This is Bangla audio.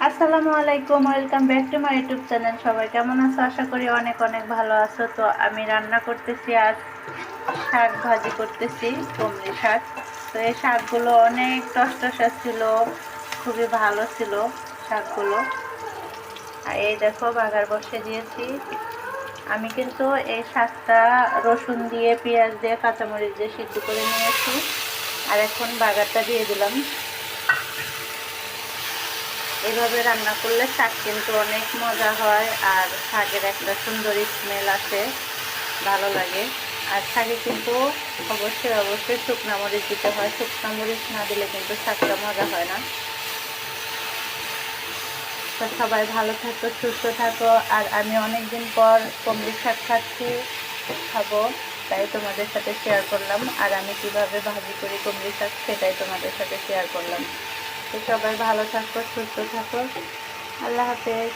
আসসালামু আলাইকুম, welcome back to my YouTube channel. সবাই কেমন আছো? আশা করি অনেক অনেক ভালো আছো। তো আমি রান্না করতেছি, আজ শাক ভাজি করতেছি, কুমড়ি শাক। তো এই শাকগুলো অনেক টসটসা ছিল, খুবই ভালো ছিল শাকগুলো। আর এই দেখো বাগার বসিয়ে দিয়েছি। আমি কিন্তু এই শাকটা রসুন দিয়ে, পেঁয়াজ দিয়ে, কাঁচামরিচ দিয়ে সিদ্ধ করে নিয়েছি। আর এখন বাগারটা দিয়ে দিলাম। এভাবে রান্না করলে শাক কিন্তু অনেক মজা হয়, আর শাকের একটা সুন্দর স্মেল আসে, ভালো লাগে। আর শাকে কিন্তু অবশ্যই অবশ্যই শুকনো মরিচ দিতে হয়, শুকনো মরিচ না দিলে কিন্তু শাকটা মজা হয় না। তো সবাই ভালো থাকো, সুস্থ থাকো। আর আমি অনেকদিন পর কুমড়ি শাক খাবো, তাই তোমাদের সাথে শেয়ার করলাম। আর আমি কিভাবে ভাজি করি কুমড়ি শাক সেটাই তোমাদের সাথে শেয়ার করলাম। তো সবাই ভালো থাকো, সুস্থ থাকো। আল্লাহ হাফেজ।